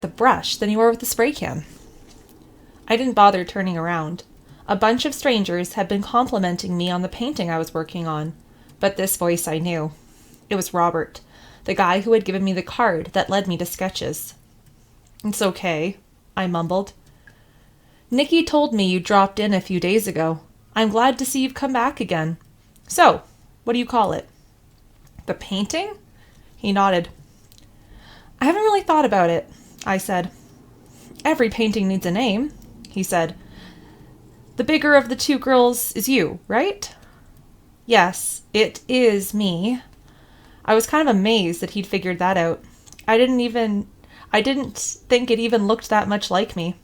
the brush than you were with the spray can. I didn't bother turning around. A bunch of strangers had been complimenting me on the painting I was working on, but this voice I knew. It was Robert, the guy who had given me the card that led me to Sketches. "It's okay," I mumbled. "Nikki told me you dropped in a few days ago. I'm glad to see you've come back again. So, what do you call it?" "The painting?" He nodded. "I haven't really thought about it," I said. "Every painting needs a name," he said. "The bigger of the two girls is you, right?" "Yes, it is me." I was kind of amazed that he'd figured that out. I didn't think it even looked that much like me.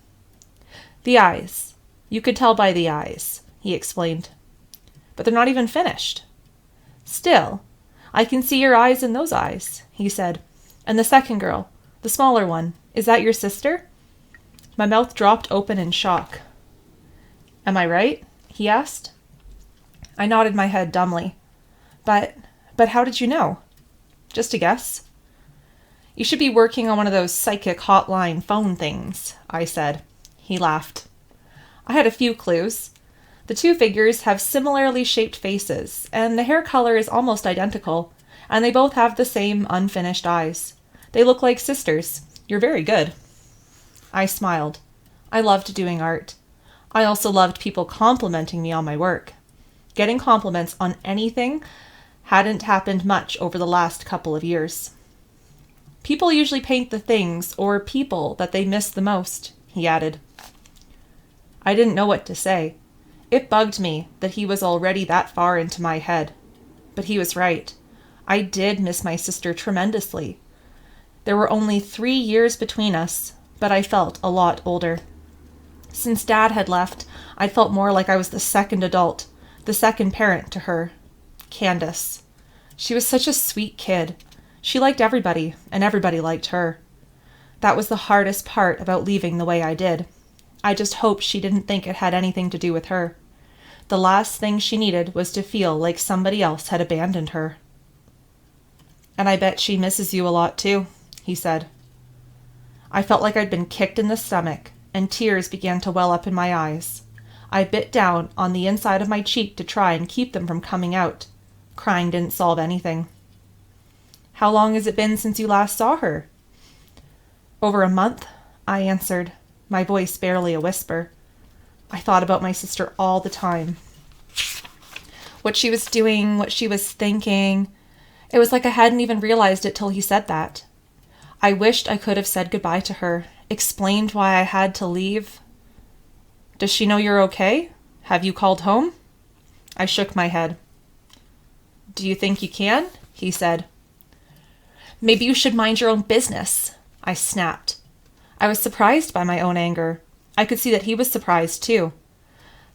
"The eyes. You could tell by the eyes," he explained. "But they're not even finished." "Still, I can see your eyes in those eyes," he said. "And the second girl, the smaller one, is that your sister?" My mouth dropped open in shock. "Am I right?" he asked. I nodded my head dumbly. But how did you know?" "Just a guess." "You should be working on one of those psychic hotline phone things," I said. He laughed. I had a few clues. The two figures have similarly shaped faces, and the hair color is almost identical, and they both have the same unfinished eyes. They look like sisters. You're very good." I smiled. I loved doing art. I also loved people complimenting me on my work. Getting compliments on anything hadn't happened much over the last couple of years. "People usually paint the things or people that they miss the most," he added. I didn't know what to say. It bugged me that he was already that far into my head. But he was right. I did miss my sister tremendously. There were only 3 years between us, but I felt a lot older. Since Dad had left, I felt more like I was the second adult, the second parent to her. Candace. She was such a sweet kid. She liked everybody, and everybody liked her. That was the hardest part about leaving the way I did. I just hoped she didn't think it had anything to do with her. The last thing she needed was to feel like somebody else had abandoned her. "And I bet she misses you a lot too," he said. I felt like I'd been kicked in the stomach, and tears began to well up in my eyes. I bit down on the inside of my cheek to try and keep them from coming out. Crying didn't solve anything. "How long has it been since you last saw her?" "Over a month," I answered, my voice barely a whisper. I thought about my sister all the time. What she was doing, what she was thinking. It was like I hadn't even realized it till he said that. I wished I could have said goodbye to her, explained why I had to leave. "Does she know you're okay? Have you called home?" I shook my head. "Do you think you can?" he said. "Maybe you should mind your own business," I snapped. I was surprised by my own anger. I could see that he was surprised too.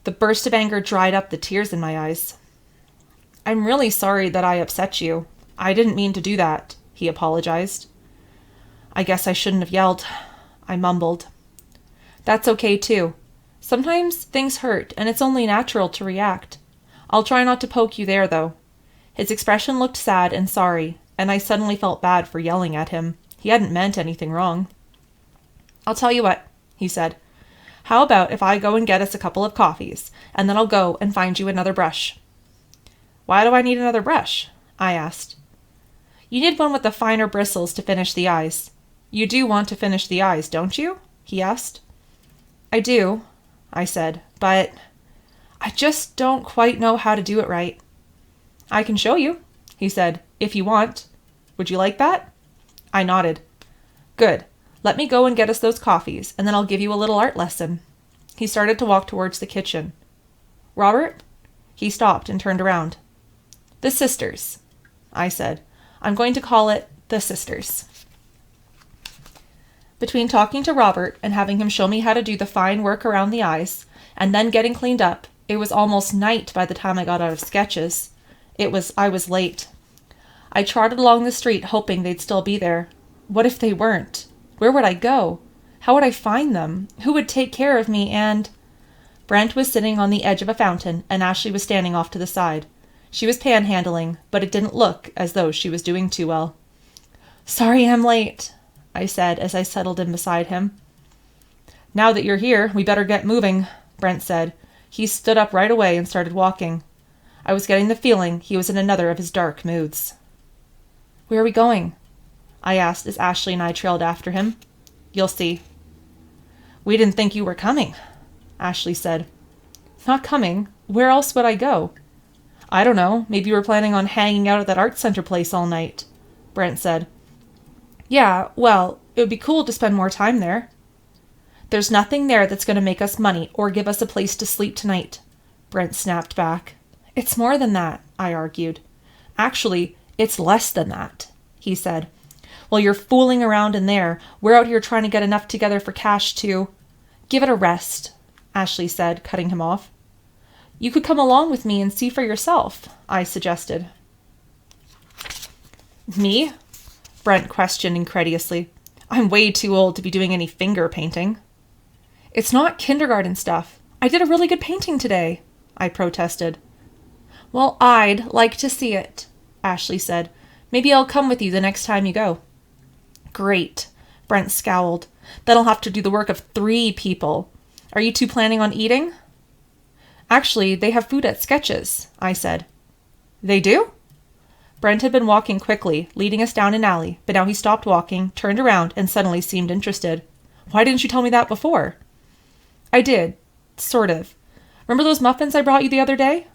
The burst of anger dried up the tears in my eyes. "I'm really sorry that I upset you. I didn't mean to do that," he apologized. "I guess I shouldn't have yelled," I mumbled. "That's okay too. Sometimes things hurt and it's only natural to react. I'll try not to poke you there though." His expression looked sad and sorry, and I suddenly felt bad for yelling at him. He hadn't meant anything wrong. "I'll tell you what," he said. "How about if I go and get us a couple of coffees, and then I'll go and find you another brush?" "Why do I need another brush?" I asked. "You need one with the finer bristles to finish the eyes. You do want to finish the eyes, don't you?" he asked. "I do," I said, "but I just don't quite know how to do it right." "I can show you," he said, "if you want. Would you like that?" I nodded. "Good. Let me go and get us those coffees, and then I'll give you a little art lesson." He started to walk towards the kitchen. "Robert?" He stopped and turned around. "The Sisters," I said. "I'm going to call it The Sisters." Between talking to Robert and having him show me how to do the fine work around the eyes, and then getting cleaned up, it was almost night by the time I got out of Sketches. I was late. I trotted along the street hoping they'd still be there. What if they weren't? Where would I go? How would I find them? Who would take care of me? And Brent was sitting on the edge of a fountain, and Ashley was standing off to the side. She was panhandling, but it didn't look as though she was doing too well. "Sorry I'm late," I said as I settled in beside him. Now that you're here, we better get moving, Brent said. He stood up right away and started walking. I was getting the feeling he was in another of his dark moods. Where are we going? I asked as Ashley and I trailed after him. You'll see. We didn't think you were coming, Ashley said. Not coming? Where else would I go? I don't know. Maybe you were planning on hanging out at that art center place all night, Brent said. Yeah, well, it would be cool to spend more time there. There's nothing there that's going to make us money or give us a place to sleep tonight, Brent snapped back. It's more than that, I argued. Actually, it's less than that, he said. While you're fooling around in there, we're out here trying to get enough together for cash to... Give it a rest, Ashley said, cutting him off. You could come along with me and see for yourself, I suggested. Me? Brent questioned incredulously. I'm way too old to be doing any finger painting. It's not kindergarten stuff. I did a really good painting today, I protested. Well, I'd like to see it, Ashley said. Maybe I'll come with you the next time you go. Great, Brent scowled. Then I'll have to do the work of 3 people. Are you two planning on eating? Actually, they have food at Sketches, I said. They do? Brent had been walking quickly, leading us down an alley, but now he stopped walking, turned around, and suddenly seemed interested. Why didn't you tell me that before? I did. Sort of. Remember those muffins I brought you the other day?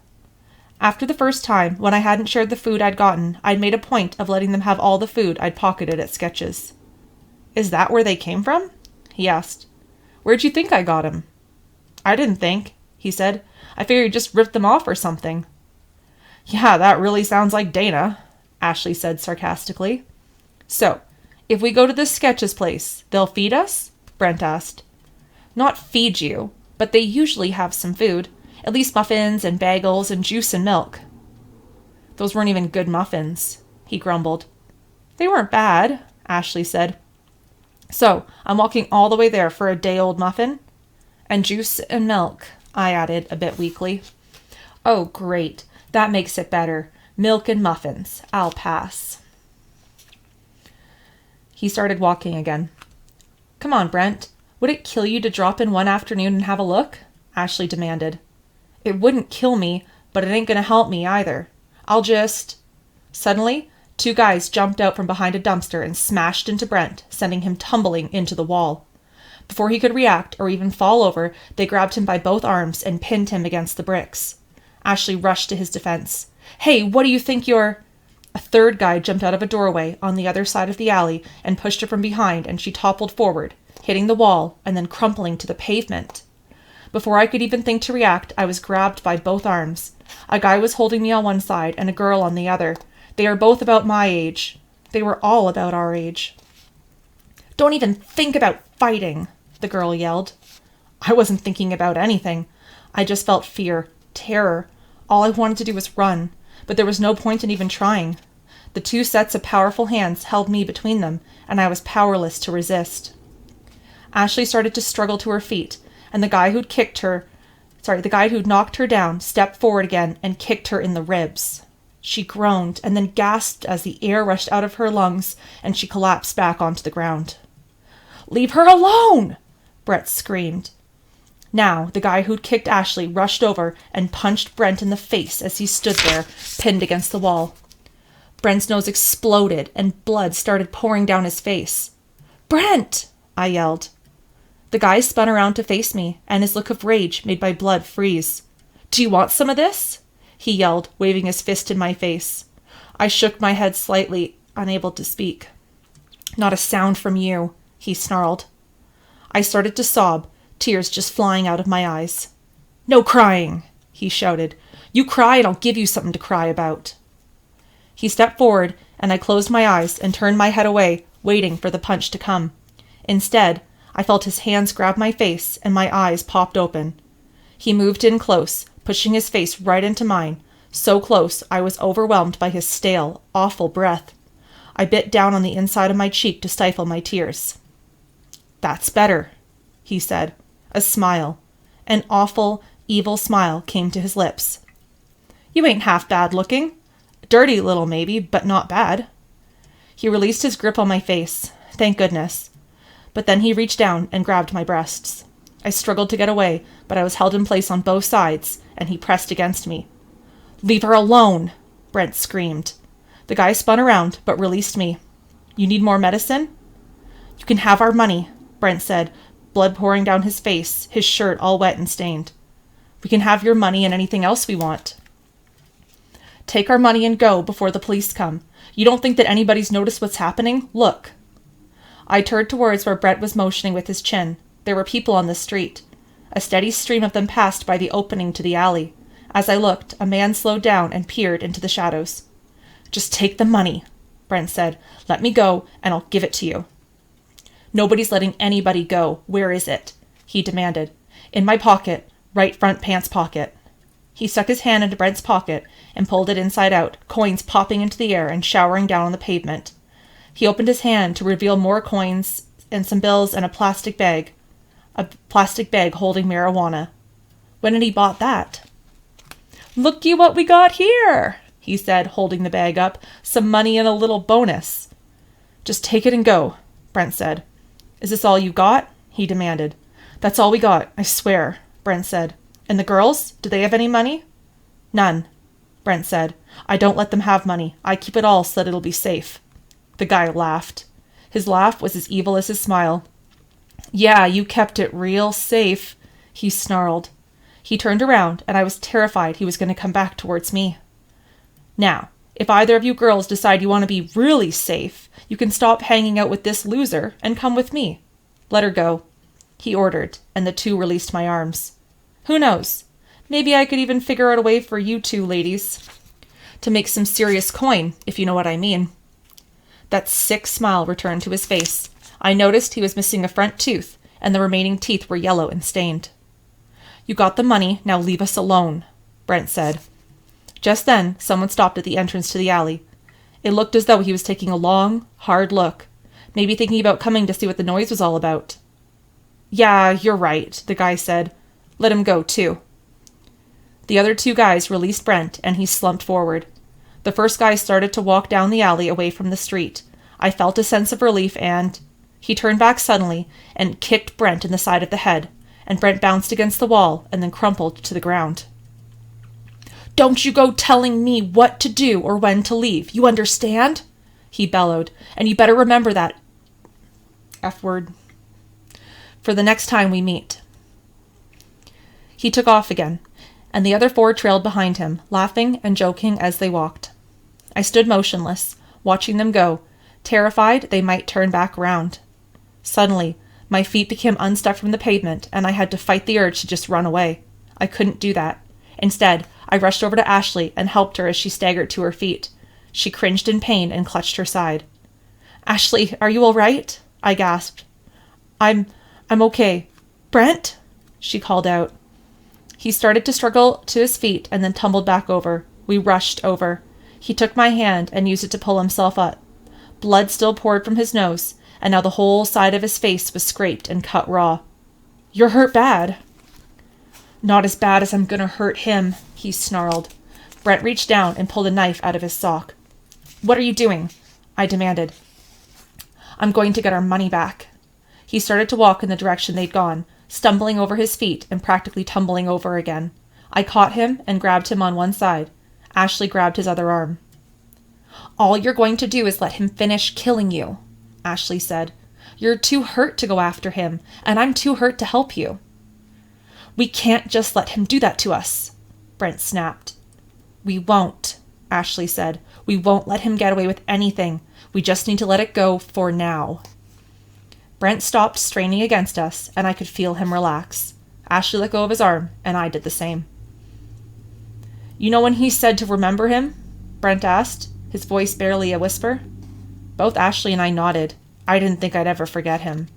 After the first time, when I hadn't shared the food I'd gotten, I'd made a point of letting them have all the food I'd pocketed at Sketches. Is that where they came from? He asked. Where'd you think I got 'em? I didn't think, he said. I figured you just ripped them off or something. Yeah, that really sounds like Dana, Ashley said sarcastically. So, if we go to this Sketches place, they'll feed us? Brent asked. Not feed you, but they usually have some food. At least muffins and bagels and juice and milk. Those weren't even good muffins, he grumbled. They weren't bad, Ashley said. So, I'm walking all the way there for a day-old muffin? And juice and milk, I added a bit weakly. Oh, great. That makes it better. Milk and muffins. I'll pass. He started walking again. Come on, Brent. Would it kill you to drop in one afternoon and have a look? Ashley demanded. It wouldn't kill me, but it ain't going to help me either. I'll just... Suddenly, 2 guys jumped out from behind a dumpster and smashed into Brent, sending him tumbling into the wall. Before he could react or even fall over, they grabbed him by both arms and pinned him against the bricks. Ashley rushed to his defense. Hey, what do you think you're... A 3rd guy jumped out of a doorway on the other side of the alley and pushed her from behind, and she toppled forward, hitting the wall and then crumpling to the pavement. Before I could even think to react, I was grabbed by both arms. A guy was holding me on one side and a girl on the other. They are both about my age. They were all about our age. Don't even think about fighting, the girl yelled. I wasn't thinking about anything. I just felt fear, terror. All I wanted to do was run, but there was no point in even trying. The 2 sets of powerful hands held me between them, and I was powerless to resist. Ashley started to struggle to her feet, and the guy who'd knocked her down stepped forward again and kicked her in the ribs. She groaned and then gasped as the air rushed out of her lungs, and she collapsed back onto the ground. Leave her alone! Brett screamed. Now, the guy who'd kicked Ashley rushed over and punched Brent in the face as he stood there, pinned against the wall. Brent's nose exploded, and blood started pouring down his face. Brent! I yelled. The guy spun around to face me, and his look of rage made my blood freeze. Do you want some of this? He yelled, waving his fist in my face. I shook my head slightly, unable to speak. Not a sound from you, he snarled. I started to sob, tears just flying out of my eyes. No crying, he shouted. You cry and I'll give you something to cry about. He stepped forward, and I closed my eyes and turned my head away, waiting for the punch to come. Instead, I felt his hands grab my face, and my eyes popped open. He moved in close, pushing his face right into mine, so close I was overwhelmed by his stale, awful breath. I bit down on the inside of my cheek to stifle my tears. That's better, he said. A smile, an awful, evil smile came to his lips. You ain't half bad looking. Dirty little maybe, but not bad. He released his grip on my face. Thank goodness. But then he reached down and grabbed my breasts. I struggled to get away, but I was held in place on both sides, and he pressed against me. "Leave her alone!" Brent screamed. The guy spun around, but released me. "You need more medicine?" "You can have our money," Brent said, blood pouring down his face, his shirt all wet and stained. "We can have your money and anything else we want." "Take our money and go before the police come. You don't think that anybody's noticed what's happening? Look." I turned towards where Brent was motioning with his chin. There were people on the street. A steady stream of them passed by the opening to the alley. As I looked, a man slowed down and peered into the shadows. "Just take the money," Brent said. "Let me go, and I'll give it to you." "Nobody's letting anybody go. Where is it?" he demanded. "In my pocket, right front pants pocket." He stuck his hand into Brent's pocket and pulled it inside out, coins popping into the air and showering down on the pavement. He opened his hand to reveal more coins and some bills and a plastic bag holding marijuana. When had he bought that? "Looky what we got here," he said, holding the bag up. "Some money and a little bonus." "Just take it and go," Brent said. "Is this all you got?" he demanded. "That's all we got, I swear," Brent said. "And the girls? Do they have any money?" "None," Brent said. "I don't let them have money. I keep it all so that it'll be safe." The guy laughed. His laugh was as evil as his smile. "Yeah, you kept it real safe," he snarled. He turned around, and I was terrified he was going to come back towards me. "Now, if either of you girls decide you want to be really safe, you can stop hanging out with this loser and come with me. Let her go," he ordered, and the two released my arms. Who knows? Maybe I could even figure out a way for you two ladies to make some serious coin, if you know what I mean. That sick smile returned to his face. I noticed he was missing a front tooth, and the remaining teeth were yellow and stained. "You got the money, now leave us alone," Brent said. Just then, someone stopped at the entrance to the alley. It looked as though he was taking a long, hard look, maybe thinking about coming to see what the noise was all about. "Yeah, you're right," the guy said. "Let him go, too." The other two guys released Brent, and he slumped forward. The first guy started to walk down the alley away from the street. I felt a sense of relief and... He turned back suddenly and kicked Brent in the side of the head, and Brent bounced against the wall and then crumpled to the ground. "Don't you go telling me what to do or when to leave. You understand?" he bellowed. "And you better remember that F-word for the next time we meet." He took off again, and the other four trailed behind him, laughing and joking as they walked. I stood motionless, watching them go, terrified they might turn back around. Suddenly, my feet became unstuck from the pavement, and I had to fight the urge to just run away. I couldn't do that. Instead, I rushed over to Ashley and helped her as she staggered to her feet. She cringed in pain and clutched her side. "Ashley, are you all right?" I gasped. I'm okay. "Brent?" she called out. He started to struggle to his feet and then tumbled back over. We rushed over. He took my hand and used it to pull himself up. Blood still poured from his nose, and now the whole side of his face was scraped and cut raw. "You're hurt bad." "Not as bad as I'm gonna hurt him," he snarled. Brent reached down and pulled a knife out of his sock. "What are you doing?" I demanded. "I'm going to get our money back." He started to walk in the direction they'd gone, stumbling over his feet and practically tumbling over again. I caught him and grabbed him on one side. Ashley grabbed his other arm. "All you're going to do is let him finish killing you," Ashley said. "You're too hurt to go after him, and I'm too hurt to help you." "We can't just let him do that to us," Brent snapped. "We won't," Ashley said. "We won't let him get away with anything. We just need to let it go for now." Brent stopped straining against us, and I could feel him relax. Ashley let go of his arm, and I did the same. "You know when he said to remember him?" Brent asked, his voice barely a whisper. Both Ashley and I nodded. I didn't think I'd ever forget him.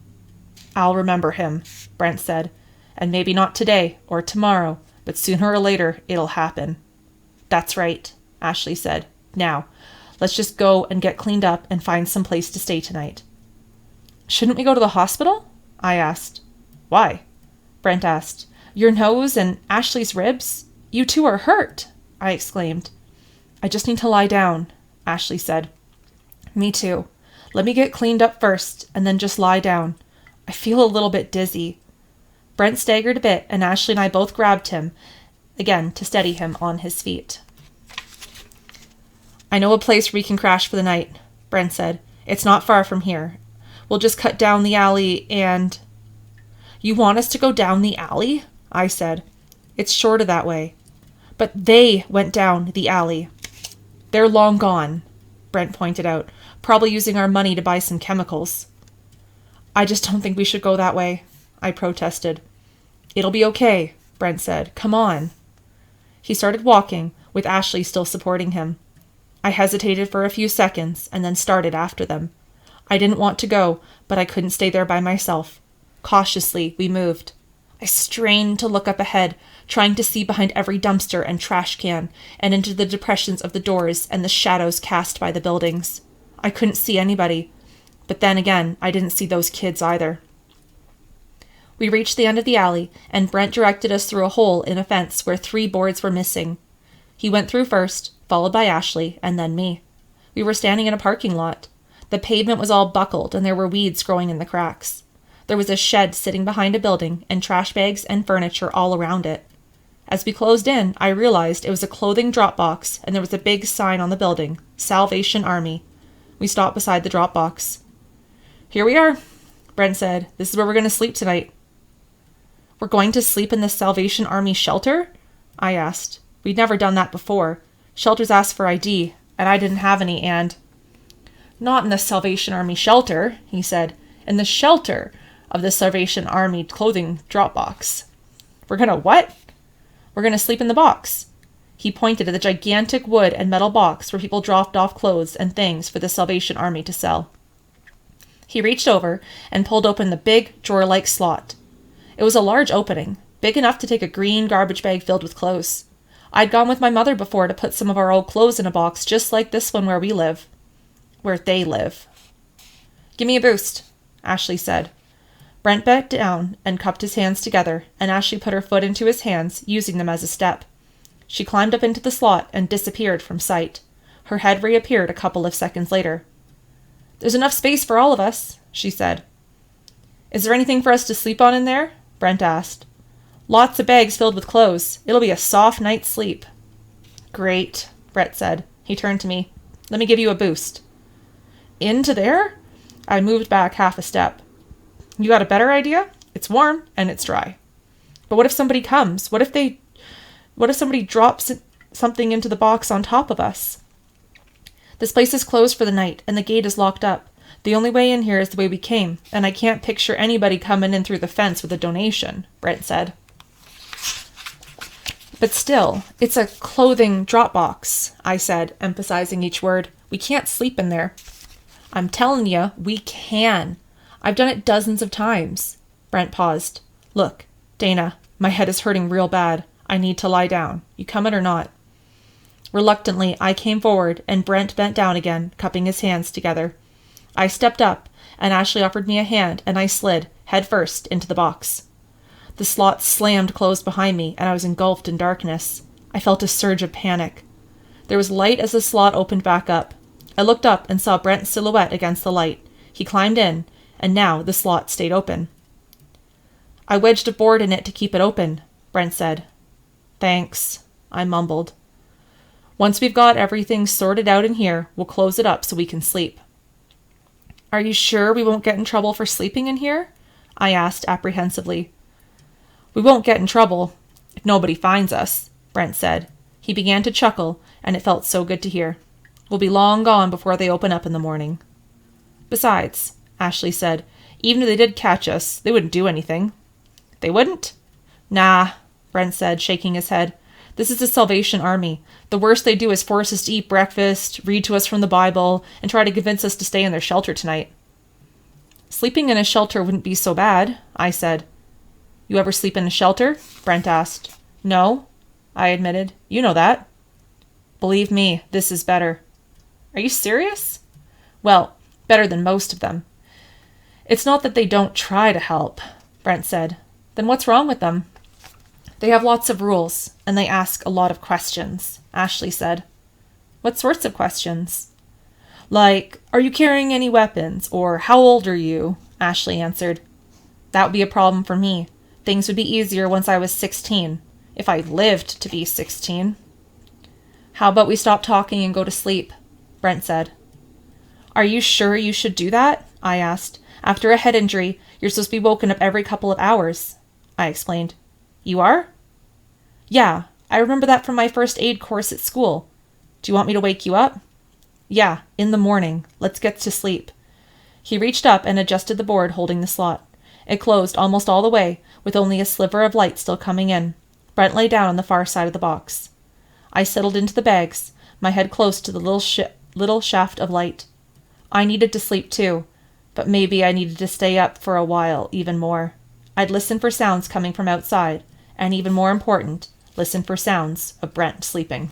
"I'll remember him," Brent said. "And maybe not today or tomorrow, but sooner or later it'll happen." "That's right," Ashley said. "Now, let's just go and get cleaned up and find some place to stay tonight." "Shouldn't we go to the hospital?" I asked. "Why?" Brent asked. "Your nose and Ashley's ribs? You two are hurt," I exclaimed. "I just need to lie down," Ashley said. "Me too. Let me get cleaned up first, and then just lie down. I feel a little bit dizzy. Brent staggered a bit, and Ashley and I both grabbed him, again, to steady him on his feet. I know a place where we can crash for the night, Brent said. It's not far from here. We'll just cut down the alley and... You want us to go down the alley? I said. It's shorter that way. But they went down the alley. They're long gone, Brent pointed out, probably using our money to buy some chemicals. I just don't think we should go that way, I protested. It'll be okay, Brent said. Come on. He started walking, with Ashley still supporting him. I hesitated for a few seconds and then started after them. I didn't want to go, but I couldn't stay there by myself. Cautiously, we moved. I strained to look up ahead, trying to see behind every dumpster and trash can, and into the depressions of the doors and the shadows cast by the buildings. I couldn't see anybody. But then again, I didn't see those kids either. We reached the end of the alley, and Brent directed us through a hole in a fence where 3 boards were missing. He went through first, followed by Ashley, and then me. We were standing in a parking lot. The pavement was all buckled, and there were weeds growing in the cracks. There was a shed sitting behind a building, and trash bags and furniture all around it. As we closed in, I realized it was a clothing drop box, and there was a big sign on the building, Salvation Army. We stopped beside the drop box. Here we are, Brent said. This is where we're going to sleep tonight. We're going to sleep in the Salvation Army shelter? I asked. We'd never done that before. Shelters asked for ID, and I didn't have any, and... Not in the Salvation Army shelter, he said. In the shelter of the Salvation Army clothing drop box. We're gonna what? We're gonna sleep in the box. He pointed at the gigantic wood and metal box where people dropped off clothes and things for the Salvation Army to sell. He reached over and pulled open the big, drawer-like slot. It was a large opening, big enough to take a green garbage bag filled with clothes. I'd gone with my mother before to put some of our old clothes in a box just like this one where we live. Where they live. Give me a boost, Ashley said. Brent bent down and cupped his hands together, and Ashley put her foot into his hands, using them as a step. She climbed up into the slot and disappeared from sight. Her head reappeared a couple of seconds later. There's enough space for all of us, she said. Is there anything for us to sleep on in there? Brent asked. Lots of bags filled with clothes. It'll be a soft night's sleep. Great, Brent said. He turned to me. Let me give you a boost. Into there? I moved back half a step. You got a better idea? It's warm and it's dry. But what if somebody comes? What if somebody drops something into the box on top of us? This place is closed for the night and the gate is locked up. The only way in here is the way we came, and I can't picture anybody coming in through the fence with a donation, Brent said. But still, it's a clothing drop box, I said, emphasizing each word. We can't sleep in there. I'm telling you, we can. I've done it dozens of times. Brent paused. Look, Dana, my head is hurting real bad. I need to lie down. You coming or not? Reluctantly, I came forward, and Brent bent down again, cupping his hands together. I stepped up, and Ashley offered me a hand, and I slid, head first, into the box. The slot slammed closed behind me, and I was engulfed in darkness. I felt a surge of panic. There was light as the slot opened back up. I looked up and saw Brent's silhouette against the light. He climbed in, and now the slot stayed open. I wedged a board in it to keep it open, Brent said. Thanks, I mumbled. Once we've got everything sorted out in here, we'll close it up so we can sleep. Are you sure we won't get in trouble for sleeping in here? I asked apprehensively. We won't get in trouble if nobody finds us, Brent said. He began to chuckle, and it felt so good to hear. We'll be long gone before they open up in the morning. Besides, Ashley said, even if they did catch us, they wouldn't do anything. They wouldn't? Nah, Brent said, shaking his head. This is the Salvation Army. The worst they do is force us to eat breakfast, read to us from the Bible, and try to convince us to stay in their shelter tonight. Sleeping in a shelter wouldn't be so bad, I said. You ever sleep in a shelter? Brent asked. No, I admitted. You know that. Believe me, this is better. Are you serious? Well, better than most of them. It's not that they don't try to help, Brent said. Then what's wrong with them? They have lots of rules, and they ask a lot of questions, Ashley said. What sorts of questions? Like, are you carrying any weapons? Or how old are you? Ashley answered. That would be a problem for me. Things would be easier once I was 16. If I lived to be 16. How about we stop talking and go to sleep? Brent said. Are you sure you should do that? I asked. After a head injury, you're supposed to be woken up every couple of hours. I explained. You are? Yeah, I remember that from my first aid course at school. Do you want me to wake you up? Yeah, in the morning. Let's get to sleep. He reached up and adjusted the board holding the slot. It closed almost all the way, with only a sliver of light still coming in. Brent lay down on the far side of the box. I settled into the bags, my head close to the little shaft of light. I needed to sleep too, but maybe I needed to stay up for a while even more. I'd listen for sounds coming from outside, and even more important, listen for sounds of Brent sleeping.